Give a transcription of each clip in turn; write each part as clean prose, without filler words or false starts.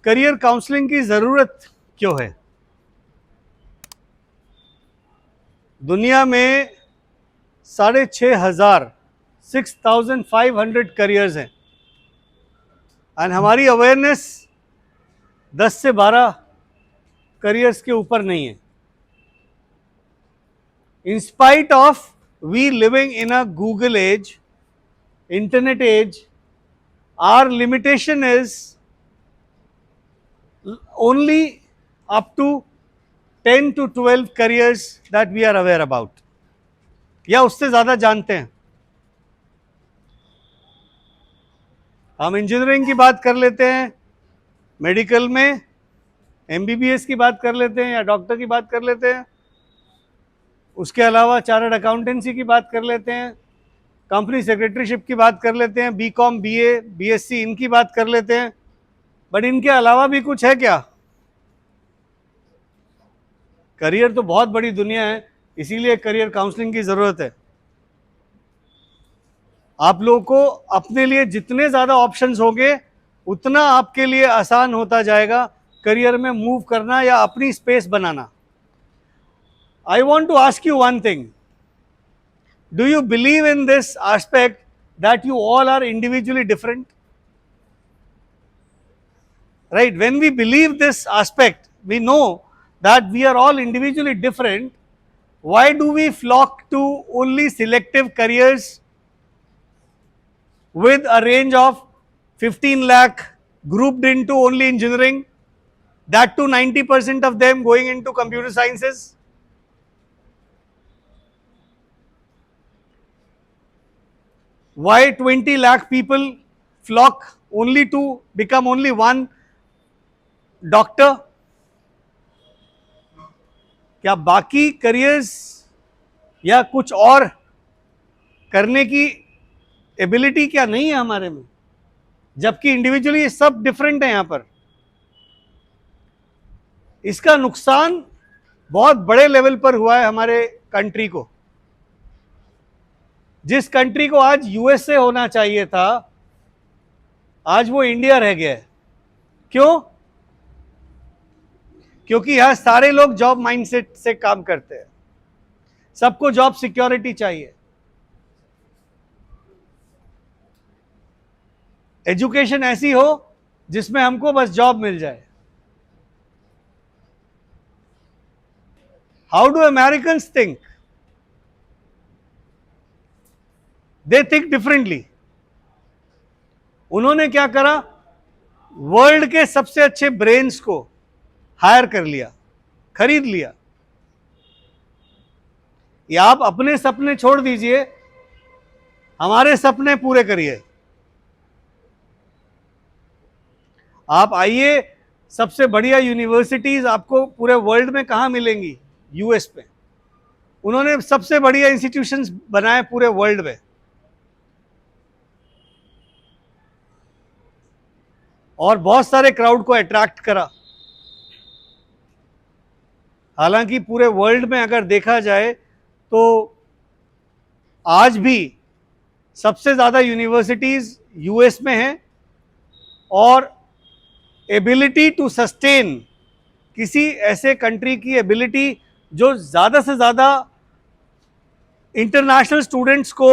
Career counselling की जरूरत क्यों है? दुनिया में 6,500 6,500 करियर्स हैं एंड हमारी अवेयरनेस 10 से 12 करियर्स के ऊपर नहीं है. In spite of we living in a Google age, internet age, our limitation is only up to 10 to 12 careers that we are aware about, या उससे ज़्यादा जानते हैं. हम इंजीनियरिंग की बात कर लेते हैं, मेडिकल में MBBS की बात कर लेते हैं या डॉक्टर की बात कर लेते हैं, उसके अलावा चार्टर्ड अकाउंटेंसी की बात कर लेते हैं, कंपनी सेक्रेटरीशिप की बात कर लेते हैं, BCom BA BSc इनकी बात कर लेते हैं. बट इनके अलावा भी कुछ है क्या? करियर तो बहुत बड़ी दुनिया है, इसीलिए करियर काउंसलिंग की ज़रूरत है. आप लोगों को अपने लिए जितने ज़्यादा ऑप्शंस होंगे उतना आपके लिए आसान होता जाएगा करियर में मूव करना या अपनी स्पेस बनाना. I want to ask you one thing. Do you believe in this aspect that you all are individually different? Right? When we believe this aspect, we know that we are all individually different. Why do we flock to only selective careers with a range of 15 lakh grouped into only engineering? That too 90% of them going into computer sciences. Why 20 lakh people flock only to become only one doctor? क्या बाकी careers या कुछ और करने की ability क्या नहीं है हमारे में? जबकि इंडिविजुअली सब डिफरेंट है. यहां पर इसका नुकसान बहुत बड़े लेवल पर हुआ है हमारे कंट्री को. जिस कंट्री को आज USA होना चाहिए था, आज वो इंडिया रह गया है. क्यों? क्योंकि यहां सारे लोग जॉब माइंडसेट से काम करते हैं, सबको जॉब सिक्योरिटी चाहिए, एजुकेशन ऐसी हो जिसमें हमको बस जॉब मिल जाए. How do Americans think? They think differently. उन्होंने क्या करा? वर्ल्ड के सबसे अच्छे ब्रेन्स को हायर कर लिया, खरीद लिया. या आप अपने सपने छोड़ दीजिए, हमारे सपने पूरे करिए. आप आइए, सबसे बढ़िया यूनिवर्सिटीज आपको पूरे वर्ल्ड में कहां मिलेंगी? US पे. उन्होंने सबसे बढ़िया इंस्टीट्यूशंस बनाए पूरे वर्ल्ड में, और बहुत सारे क्राउड को अट्रैक्ट करा. हालांकि पूरे वर्ल्ड में अगर देखा जाए तो आज भी सबसे ज़्यादा यूनिवर्सिटीज़ US में हैं, और एबिलिटी टू सस्टेन, किसी ऐसे कंट्री की एबिलिटी जो ज़्यादा से ज़्यादा इंटरनेशनल स्टूडेंट्स को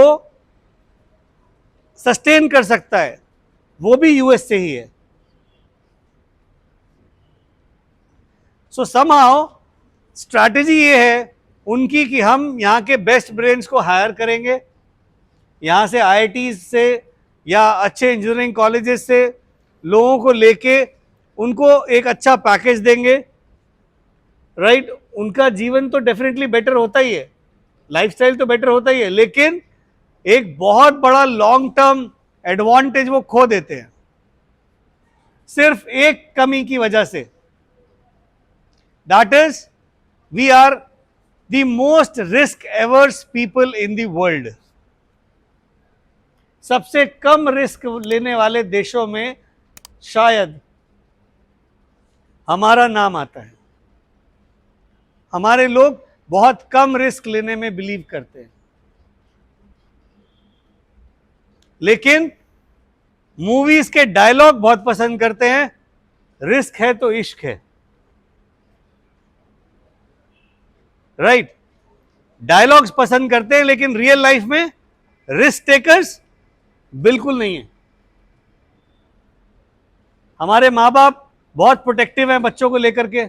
सस्टेन कर सकता है, वो भी US से ही है. सो समहाउ स्ट्रैटेजी ये है उनकी कि हम यहाँ के बेस्ट ब्रेन्स को हायर करेंगे, यहाँ से IITs से या अच्छे इंजीनियरिंग कॉलेजेस से लोगों को लेके उनको एक अच्छा पैकेज देंगे. राइट? उनका जीवन तो डेफिनेटली बेटर होता ही है, लाइफस्टाइल तो बेटर होता ही है, लेकिन एक बहुत बड़ा लॉन्ग टर्म एडवांटेज वो खो देते हैं सिर्फ एक कमी की वजह से. That is, we are the most risk averse people in the world. सबसे कम रिस्क लेने वाले देशों में शायद हमारा नाम आता है. हमारे लोग बहुत कम रिस्क लेने में बिलीव करते हैं, लेकिन मूवीज के डायलॉग बहुत पसंद करते हैं. रिस्क है तो इश्क है, राइट? डायलॉग्स पसंद करते हैं लेकिन रियल लाइफ में रिस्क टेकर्स बिल्कुल नहीं है। हमारे माँ बाप बहुत प्रोटेक्टिव हैं बच्चों को लेकर के,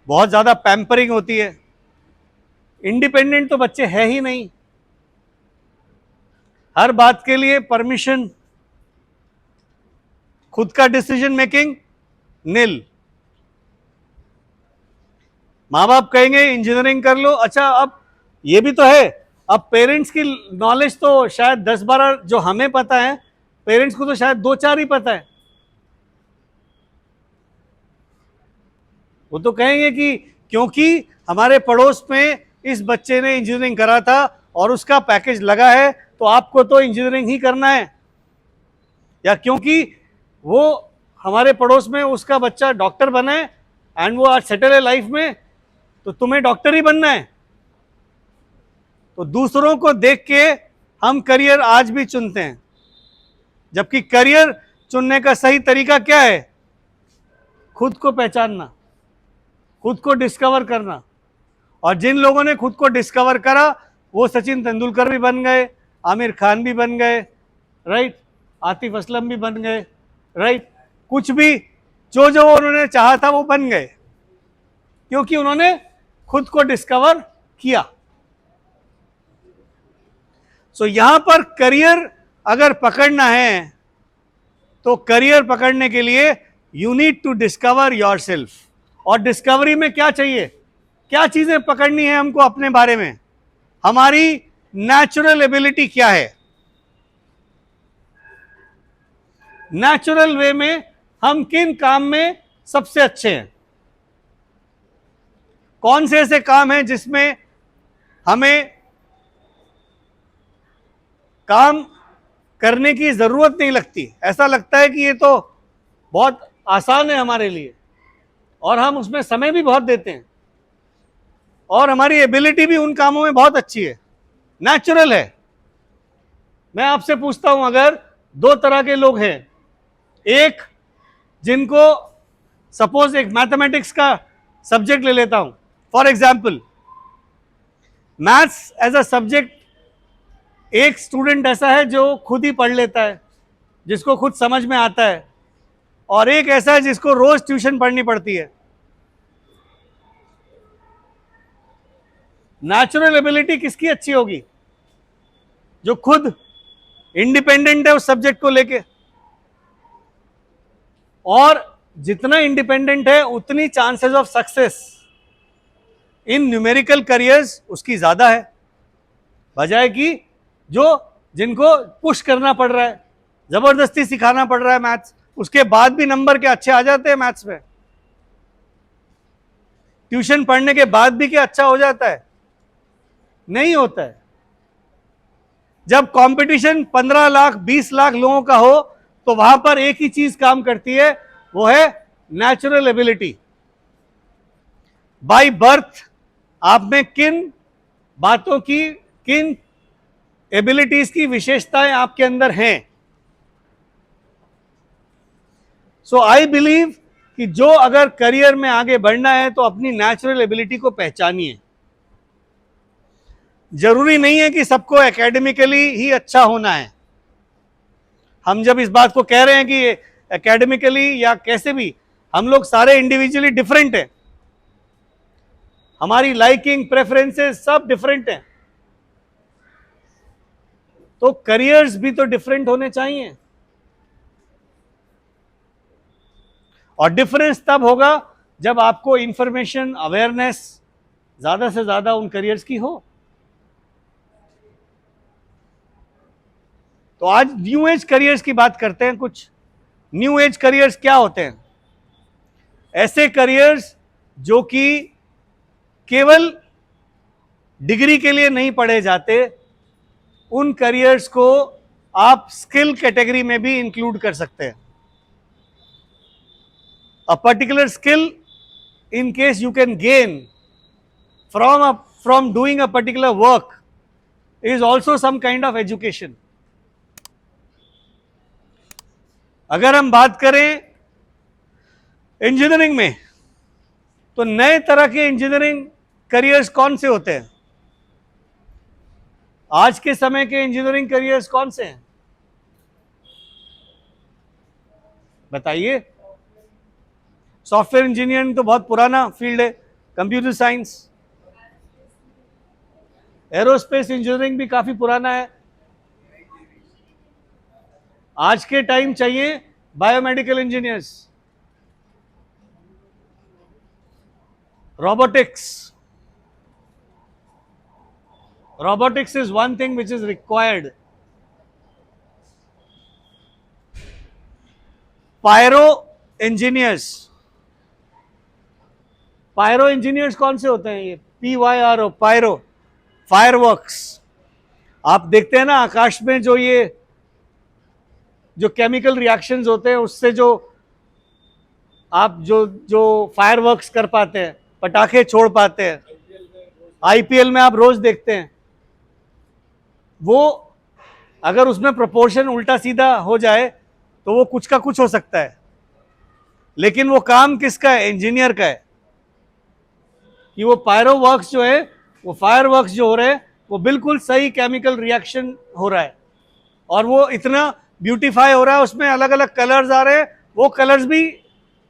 बहुत ज्यादा पैम्परिंग होती है। इंडिपेंडेंट तो बच्चे है ही नहीं, हर बात के लिए परमिशन, खुद का डिसीजन मेकिंग नील। माँ बाप कहेंगे इंजीनियरिंग कर लो, अच्छा अब ये भी तो है, अब पेरेंट्स की नॉलेज तो शायद 10-12 जो हमें पता है, पेरेंट्स को तो शायद 2-4 ही पता है। वो तो कहेंगे कि क्योंकि हमारे पड़ोस में इस बच्चे ने इंजीनियरिंग करा था और उसका पैकेज लगा है तो आपको तो इंजीनियरिंग ही करना है, या क्योंकि वो हमारे पड़ोस में उसका बच्चा डॉक्टर बना है एंड वो आज सेटल है लाइफ में, तो तुम्हें डॉक्टर ही बनना है। तो दूसरों को देख के हम करियर आज भी चुनते हैं, जबकि करियर चुनने का सही तरीका क्या है? खुद को पहचानना, खुद को डिस्कवर करना। और जिन लोगों ने खुद को डिस्कवर करा वो सचिन तेंदुलकर भी बन गए, आमिर खान भी बन गए, राइट? आतिफ असलम भी बन गए, राइट? कुछ भी जो जो उन्होंने चाहा था वो बन गए, क्योंकि उन्होंने खुद को डिस्कवर किया। सो यहां पर करियर अगर पकड़ना है तो करियर पकड़ने के लिए you need to discover yourself. और डिस्कवरी में क्या चाहिए, क्या चीजें पकड़नी है हमको अपने बारे में? हमारी नेचुरल एबिलिटी क्या है, नेचुरल वे में हम किन काम में सबसे अच्छे हैं, कौन से ऐसे काम हैं जिसमें हमें काम करने की जरूरत नहीं लगती, ऐसा लगता है कि ये तो बहुत आसान है हमारे लिए, और हम उसमें समय भी बहुत देते हैं, और हमारी एबिलिटी भी उन कामों में बहुत अच्छी है, नेचुरल है। मैं आपसे पूछता हूं, अगर 2 तरह के लोग हैं, एक जिनको सपोज एक मैथमेटिक्स का सब्जेक्ट ले लेता हूं, for example maths as a subject, एक स्टूडेंट ऐसा है जो खुद ही पढ़ लेता है, जिसको खुद समझ में आता है, और एक ऐसा है जिसको रोज ट्यूशन पढ़नी पड़ती है। नेचुरल एबिलिटी किसकी अच्छी होगी? जो खुद इंडिपेंडेंट है उस सब्जेक्ट को लेके, और जितना इंडिपेंडेंट है उतनी chances of success in numerical careers उसकी ज्यादा है, बजाय कि जो जिनको पुश करना पड़ रहा है, जबरदस्ती सिखाना पड़ रहा है मैथ्स, उसके बाद भी नंबर के अच्छे आ जाते हैं मैथ्स में, ट्यूशन पढ़ने के बाद भी क्या अच्छा हो जाता है? नहीं होता है। जब कंपटीशन 15 लाख 20 लाख लोगों का हो तो वहां पर एक ही चीज काम करती है, वो है नेचुरल एबिलिटी। बाय बर्थ आप में किन बातों की, किन एबिलिटीज की विशेषताएं आपके अंदर हैं। सो आई बिलीव कि जो अगर करियर में आगे बढ़ना है तो अपनी नेचुरल एबिलिटी को पहचानिए। जरूरी नहीं है कि सबको एकेडमिकली ही अच्छा होना है। हम जब इस बात को कह रहे हैं कि एकेडमिकली या कैसे भी, हम लोग सारे इंडिविजुअली डिफरेंट हैं, हमारी लाइकिंग प्रेफरेंसेस सब डिफरेंट हैं, तो करियर्स भी तो डिफरेंट होने चाहिए। और डिफरेंस तब होगा जब आपको इंफॉर्मेशन अवेयरनेस ज्यादा से ज्यादा उन करियर्स की हो। तो आज न्यू एज करियर्स की बात करते हैं। कुछ न्यू एज करियर्स क्या होते हैं? ऐसे करियर्स जो कि केवल डिग्री के लिए नहीं पढ़े जाते, उन करियर्स को आप स्किल कैटेगरी में भी इंक्लूड कर सकते हैं। A particular skill in case you can gain from doing a particular work is also some kind of education. अगर हम बात करें इंजीनियरिंग में, तो नए तरह के इंजीनियरिंग करियर्स कौन से होते हैं? आज के समय के इंजीनियरिंग करियर्स कौन से हैं, बताइए। सॉफ्टवेयर इंजीनियरिंग तो बहुत पुराना फील्ड है, कंप्यूटर साइंस, एरोस्पेस इंजीनियरिंग भी काफी पुराना है। आज के टाइम चाहिए biomedical engineers, robotics is one thing which is required. Pyro engineers कौन से होते हैं? ये PYRO, पायरो, फायरवर्क्स। आप देखते हैं ना आकाश में जो केमिकल रिएक्शंस होते हैं, उससे जो आप जो फायरवर्क्स कर पाते हैं, पटाखे छोड़ पाते हैं, IPL में आप रोज देखते हैं, वो अगर उसमें प्रोपोर्शन उल्टा सीधा हो जाए तो वो कुछ का कुछ हो सकता है। लेकिन वो काम किसका है? इंजीनियर का है, कि वो पायरोवर्क्स जो है, वो फायरवर्क्स जो हो रहे हैं, वो बिल्कुल सही केमिकल रिएक्शन हो रहा है और वो इतना ब्यूटीफाई हो रहा है, उसमें अलग अलग कलर्स आ रहे हैं। वो कलर्स भी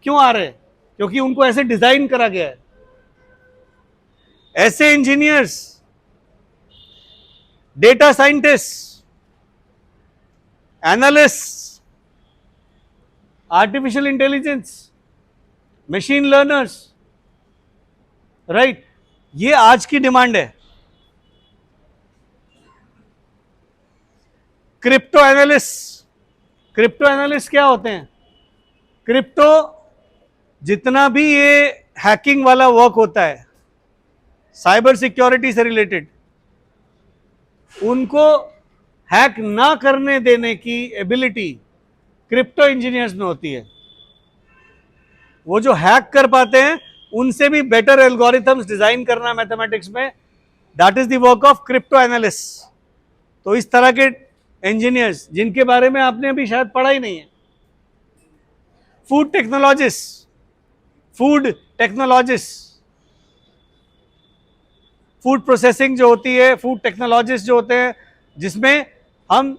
क्यों आ रहे हैं? क्योंकि उनको ऐसे डिजाइन करा गया है। ऐसे engineers, data scientist, analyst, artificial intelligence, machine learners, right, ये आज की डिमांड है। क्रिप्टो एनालिस्ट क्या होते हैं? क्रिप्टो, जितना भी ये हैकिंग वाला वर्क होता है, साइबर सिक्योरिटी से रिलेटेड, उनको हैक ना करने देने की एबिलिटी क्रिप्टो इंजीनियर्स में होती है। वो जो हैक कर पाते हैं, उनसे भी बेटर एल्गोरिथम्स डिजाइन करना मैथमेटिक्स में, that is the work of crypto analyst. तो इस तरह के इंजीनियर्स, जिनके बारे में आपने अभी शायद पढ़ा ही नहीं है। फूड टेक्नोलॉजिस्ट, फूड प्रोसेसिंग जो होती है, फूड टेक्नोलॉजिस्ट जो होते हैं, जिसमें हम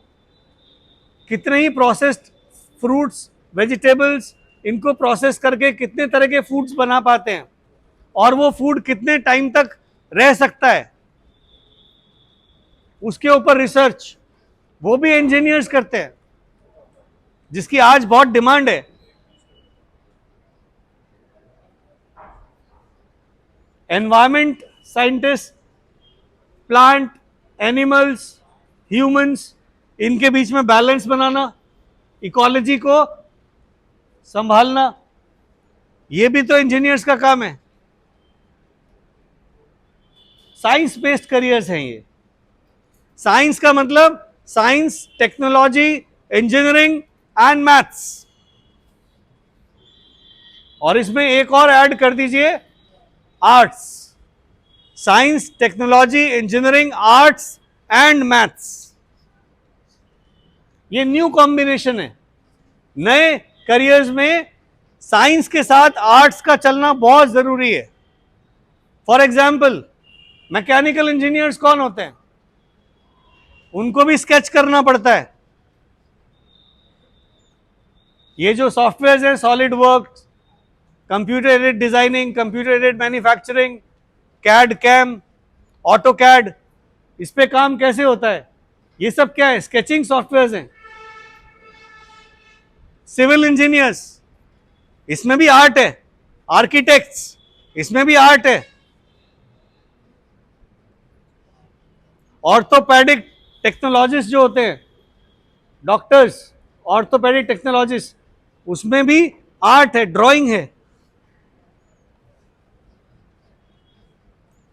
कितने ही प्रोसेस्ड फ्रूट्स, वेजिटेबल्स, इनको प्रोसेस करके कितने तरह के फूड्स बना पाते हैं और वो फूड कितने टाइम तक रह सकता है, उसके ऊपर रिसर्च वो भी इंजीनियर्स करते हैं, जिसकी आज बहुत डिमांड है। Environment scientist, plant, animals, humans, इनके बीच में बैलेंस बनाना, इकोलॉजी को संभालना, ये भी तो इंजीनियर्स का काम है। साइंस बेस्ड करियर्स हैं ये। साइंस का मतलब science, technology, engineering and maths, और इसमें एक और ऐड कर दीजिए, arts. Science, technology, engineering, arts and maths, ये न्यू कॉम्बिनेशन है। नए करियर्स में साइंस के साथ आर्ट्स का चलना बहुत जरूरी है। फॉर एग्जाम्पल, मैकेनिकल इंजीनियर्स कौन होते हैं? उनको भी स्केच करना पड़ता है। ये जो सॉफ्टवेयर है, SolidWorks, computer aided designing, computer aided manufacturing, CAD CAM, AutoCAD, इस पे काम कैसे होता है? ये सब क्या है? स्केचिंग सॉफ्टवेयर हैं। सिविल इंजीनियर्स, इसमें भी आर्ट है। आर्किटेक्ट्स, इसमें भी आर्ट है। ऑर्थोपेडिक टेक्नोलॉजिस्ट जो होते हैं, डॉक्टर्स, ऑर्थोपेडिक टेक्नोलॉजिस्ट, उसमें भी आर्ट है, ड्राइंग है।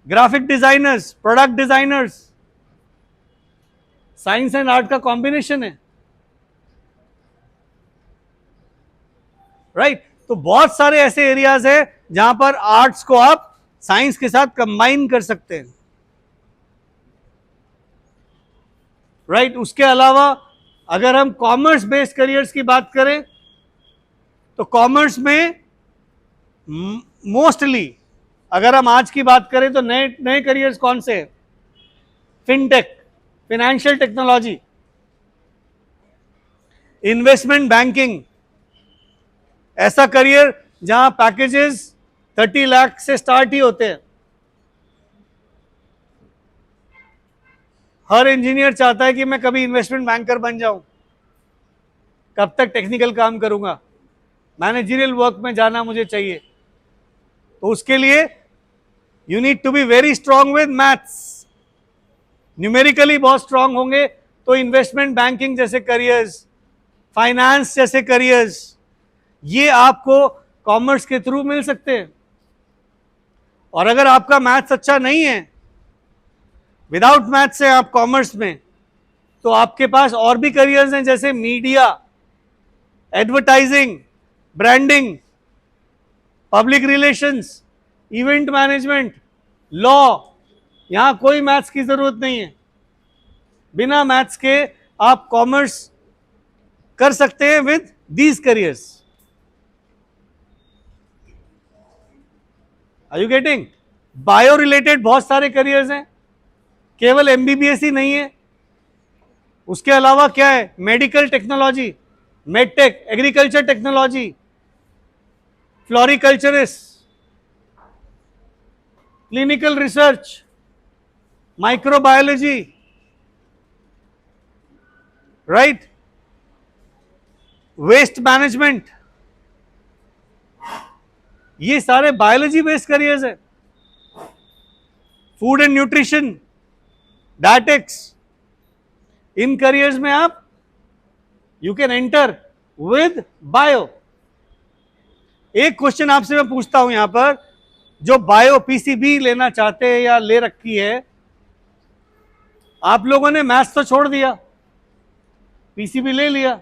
Graphic designers, product designers, science and art का कॉम्बिनेशन है, राइट। तो बहुत सारे ऐसे एरियाज है जहां पर आर्ट्स को आप साइंस के साथ कंबाइन कर सकते हैं, राइट। उसके अलावा अगर हम कॉमर्स बेस्ड करियर्स की बात करें, तो कॉमर्स में मोस्टली अगर हम आज की बात करें तो नए नए करियर्स कौन से हैं? Fintech, financial technology, investment banking, ऐसा करियर जहां पैकेजेस 30 लाख से स्टार्ट ही होते हैं। हर इंजीनियर चाहता है कि मैं कभी इन्वेस्टमेंट बैंकर बन जाऊं, कब तक टेक्निकल काम करूंगा, मैनेजरियल वर्क में जाना मुझे चाहिए। तो उसके लिए you need to be very strong with maths, numerically बहुत स्ट्रांग होंगे तो इन्वेस्टमेंट बैंकिंग जैसे करियर्स, फाइनेंस जैसे करियर्स, ये आपको कॉमर्स के थ्रू मिल सकते हैं। और अगर आपका मैथ्स अच्छा नहीं है, विदाउट मैथ्स से आप कॉमर्स में, तो आपके पास और भी करियर्स हैं जैसे media, advertising, branding, public relations, event management, law. यहां कोई मैथ्स की जरूरत नहीं है, बिना मैथ्स के आप कॉमर्स कर सकते हैं with these careers. Are you getting? Bio related बहुत सारे करियर्स हैं, केवल एमबीबीएस ही नहीं है, उसके अलावा क्या है? Medical technology, medtech, agriculture technology, floriculturist, clinical research, microbiology, right, waste management, ये सारे बायोलॉजी बेस्ड करियर्स है। फूड एंड न्यूट्रिशन, डायटेक्स, इन करियर्स में आप you can enter with bio. एक क्वेश्चन आपसे मैं पूछता हूं यहां पर, जो बायो पीसीबी लेना चाहते हैं या ले रखी है, आप लोगों ने मैथ्स तो छोड़ दिया, पीसीबी ले लिया,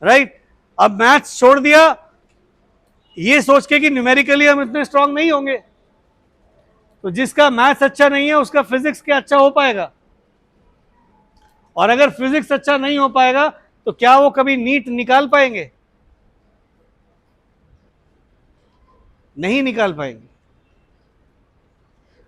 राइट? अब मैथ्स छोड़ दिया ये सोच के कि न्यूमेरिकली हम इतने स्ट्रांग नहीं होंगे, तो जिसका मैथ्स अच्छा नहीं है उसका फिजिक्स क्या अच्छा हो पाएगा? और अगर फिजिक्स अच्छा नहीं हो पाएगा तो क्या वो कभी नीट निकाल पाएंगे? नहीं निकाल पाएंगे।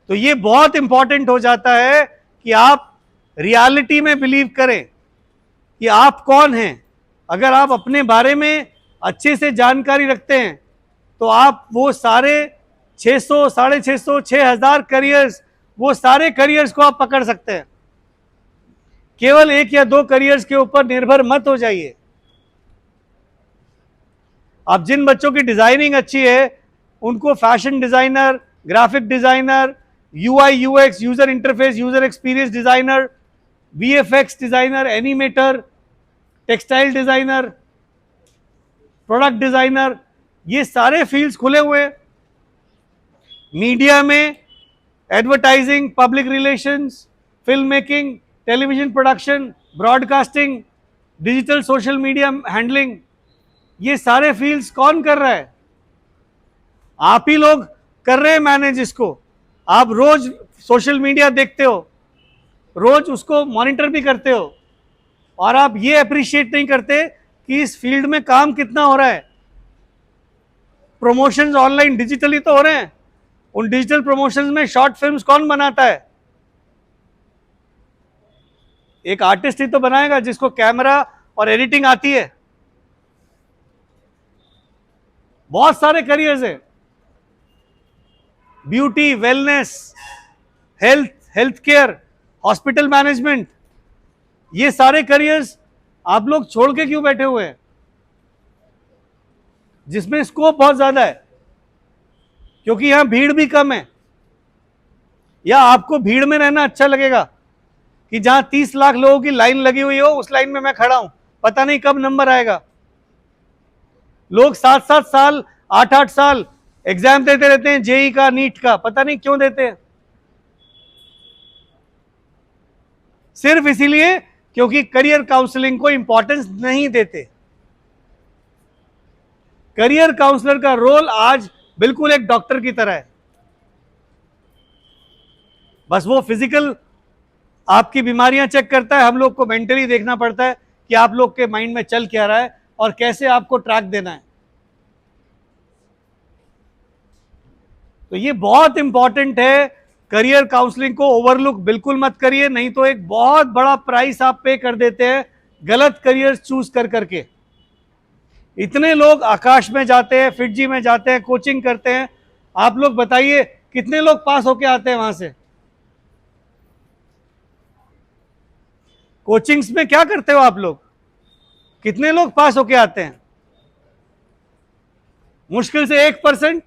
तो ये बहुत इंपॉर्टेंट हो जाता है कि आप रियलिटी में बिलीव करें कि आप कौन हैं। अगर आप अपने बारे में अच्छे से जानकारी रखते हैं तो आप वो सारे 600, 650, 6000 करियर्स, वो सारे करियर्स को आप पकड़ सकते हैं। केवल एक या दो करियर्स के ऊपर निर्भर मत हो जाइए। आप जिन बच्चों की डिजाइनिंग अच्छी है उनको fashion designer, graphic designer, UI UX, user interface, user experience designer, VFX designer, animator, textile designer, product designer, ये सारे फील्ड्स खुले हुए हैं। मीडिया में advertising, public relations, film making, television production, broadcasting, digital social media handling, ये सारे fields कौन कर रहा है? आप ही लोग कर रहे हैं मैनेज इसको। आप रोज सोशल मीडिया देखते हो, रोज उसको मॉनिटर भी करते हो, और आप ये अप्रिशिएट नहीं करते कि इस फील्ड में काम कितना हो रहा है। प्रमोशंस ऑनलाइन डिजिटली तो हो रहे हैं, उन डिजिटल प्रमोशंस में शॉर्ट फिल्म्स कौन बनाता है? एक आर्टिस्ट ही तो बनाएगा जिसको कैमरा और एडिटिंग आती है। बहुत सारे करियर्स हैं, beauty, wellness, health, health care, hospital management, ये सारे करियर्स आप लोग छोड़ के क्यों बैठे हुए हैं? जिसमें स्कोप बहुत ज्यादा है, क्योंकि यहां भीड़ भी कम है। या आपको भीड़ में रहना अच्छा लगेगा कि जहां 30 लाख लोगों की लाइन लगी हुई हो, उस लाइन में मैं खड़ा हूं, पता नहीं कब नंबर आएगा। लोग 7-7 साल, 8-8 साल एग्जाम देते रहते हैं, जेई का, नीट का, पता नहीं क्यों देते हैं। सिर्फ इसीलिए क्योंकि करियर काउंसलिंग को इंपॉर्टेंस नहीं देते। करियर काउंसलर का रोल आज बिल्कुल एक डॉक्टर की तरह है। बस वो फिजिकल आपकी बीमारियां चेक करता है, हम लोग को मेंटली देखना पड़ता है कि आप लोग के माइंड में चल क्या रहा है और कैसे आपको ट्रैक देना है। तो ये बहुत इंपॉर्टेंट है, करियर काउंसलिंग को ओवरलुक बिल्कुल मत करिए, नहीं तो एक बहुत बड़ा प्राइस आप पे कर देते हैं गलत करियर चूज कर करके। इतने लोग आकाश में जाते हैं, फिटजी में जाते हैं, कोचिंग करते हैं, आप लोग बताइए कितने लोग पास होके आते हैं वहां से? कोचिंग्स में क्या करते हो आप लोग? कितने लोग पास होके आते हैं? मुश्किल से 1%।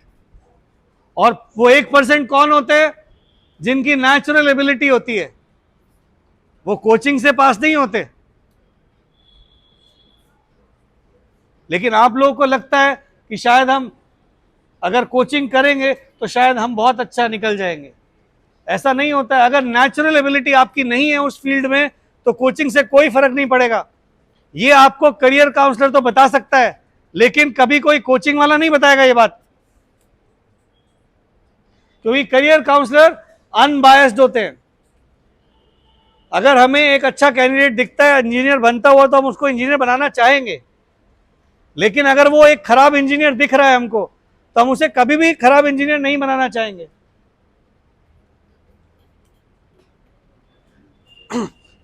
और वो 1% कौन होते हैं? जिनकी नेचुरल एबिलिटी होती है, वो कोचिंग से पास नहीं होते। लेकिन आप लोगों को लगता है कि शायद हम अगर कोचिंग करेंगे तो शायद हम बहुत अच्छा निकल जाएंगे। ऐसा नहीं होता है। अगर नेचुरल एबिलिटी आपकी नहीं है उस फील्ड में तो कोचिंग से कोई फर्क नहीं पड़ेगा। ये आपको करियर काउंसलर तो बता सकता है, लेकिन कभी कोई कोचिंग वाला नहीं बताएगा ये बात, क्योंकि करियर काउंसलर अनबायस्ड होते हैं। अगर हमें एक अच्छा कैंडिडेट दिखता है इंजीनियर बनता हुआ तो हम उसको इंजीनियर बनाना चाहेंगे, लेकिन अगर वो एक खराब इंजीनियर दिख रहा है हमको तो हम उसे कभी भी खराब इंजीनियर नहीं बनाना चाहेंगे।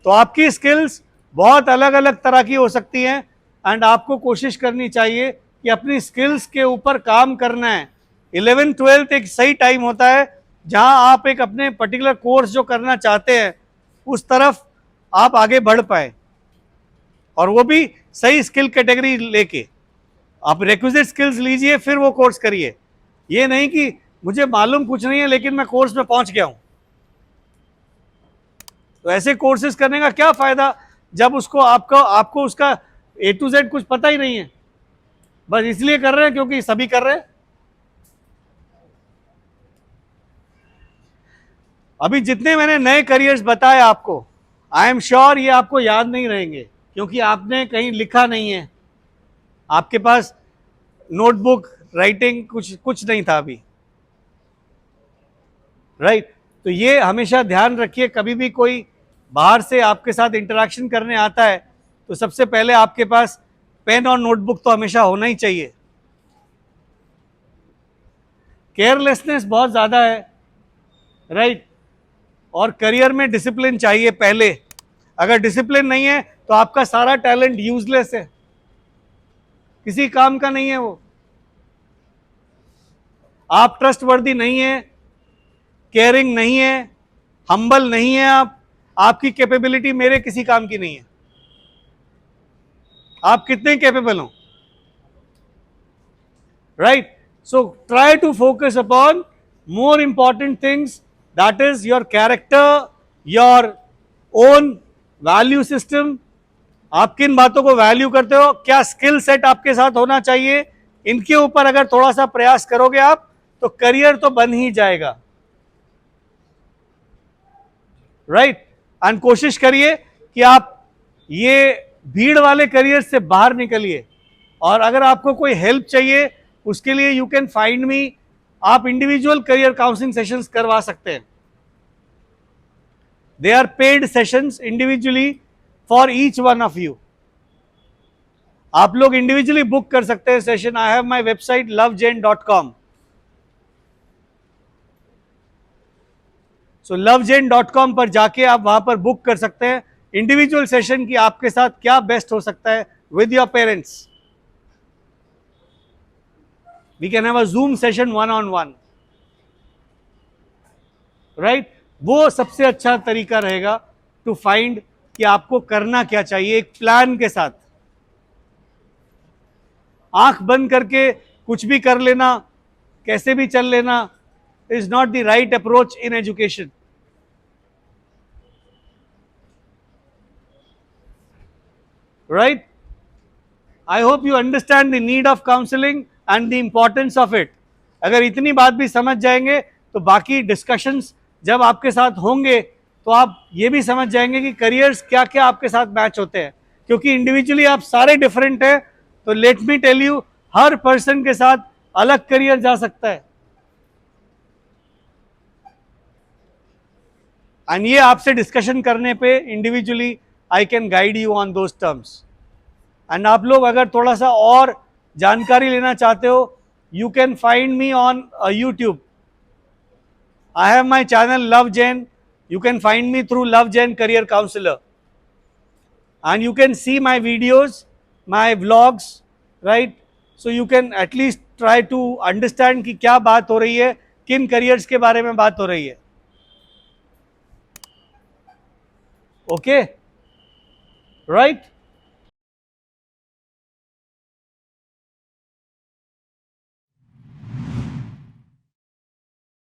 तो आपकी स्किल्स बहुत अलग अलग तरह की हो सकती हैं एंड आपको कोशिश करनी चाहिए कि अपनी स्किल्स के ऊपर काम करना है। 11th-12th एक सही टाइम होता है जहां आप एक अपने पर्टिकुलर कोर्स जो करना चाहते हैं उस तरफ आप आगे बढ़ पाए, और वो भी सही स्किल कैटेगरी लेके। आप रिक्विजिट स्किल्स लीजिए फिर वो कोर्स करिए। ये नहीं कि मुझे मालूम कुछ नहीं है लेकिन मैं कोर्स में पहुंच गया हूं। तो ऐसे कोर्सेज करने का क्या फायदा जब उसको आपको उसका A to Z कुछ पता ही नहीं है, बस इसलिए कर रहे हैं क्योंकि सभी कर रहे हैं। अभी जितने मैंने नए करियर्स बताए आपको, आई एम श्योर ये आपको याद नहीं रहेंगे क्योंकि आपने कहीं लिखा नहीं है, आपके पास नोटबुक राइटिंग कुछ नहीं था अभी, राइट? तो ये हमेशा ध्यान रखिए, कभी भी कोई बाहर से आपके साथ इंटरेक्शन करने आता है तो सबसे पहले आपके पास पेन और नोटबुक तो हमेशा होना ही चाहिए। केयरलेसनेस बहुत ज़्यादा है, राइट? और करियर में डिसिप्लिन चाहिए पहले। अगर डिसिप्लिन नहीं है तो आपका सारा टैलेंट यूजलेस है, किसी काम का नहीं है वो। आप ट्रस्टवर्दी नहीं है, केयरिंग नहीं है, हम्बल नहीं है, आपकी कैपेबिलिटी मेरे किसी काम की नहीं है। आप कितने कैपेबल हो, right? So try to focus upon more important things, that is your character, your own value system. आप किन बातों को वैल्यू करते हो, क्या स्किल सेट आपके साथ होना चाहिए, इनके ऊपर अगर थोड़ा सा प्रयास करोगे आप तो करियर तो बन ही जाएगा, राइट? एंड कोशिश करिए कि आप ये भीड़ वाले करियर से बाहर निकलिए। और अगर आपको कोई हेल्प चाहिए उसके लिए यू कैन फाइंड मी। आप इंडिविजुअल करियर काउंसलिंग सेशंस करवा सकते हैं। They are paid sessions individually for each one of you. आप लोग इंडिविजुअली बुक कर सकते हैं session. I have my website lovejain.com। So lovejain.com पर जाके आप वहां पर बुक कर सकते हैं इंडिविजुअल सेशन की आपके साथ क्या बेस्ट हो सकता है with your parents. We can have a Zoom session 1-on-1, right? वो सबसे अच्छा तरीका रहेगा टू फाइंड कि आपको करना क्या चाहिए एक प्लान के साथ। आंख बंद करके कुछ भी कर लेना, कैसे भी चल लेना is not the right approach in education, right? I hope you understand the need of counseling and the importance of it. अगर इतनी बात भी समझ जाएंगे तो बाकी डिस्कशंस जब आपके साथ होंगे तो आप ये भी समझ जाएंगे कि करियर्स क्या क्या आपके साथ मैच होते हैं, क्योंकि इंडिविजुअली आप सारे डिफरेंट हैं। तो लेट मी टेल यू, हर पर्सन के साथ अलग करियर जा सकता है। एंड ये आपसे डिस्कशन करने पे individually I can guide you on those terms. And आप लोग अगर थोड़ा सा और जानकारी लेना चाहते हो, you can find me on YouTube. I have my channel Love Jain. You can find me through Love Jain Career Counselor. And you can see my videos, my vlogs, right? So you can at least try to understand कि क्या बात हो रही है, किन careers के बारे में बात हो रही है. Okay? Right?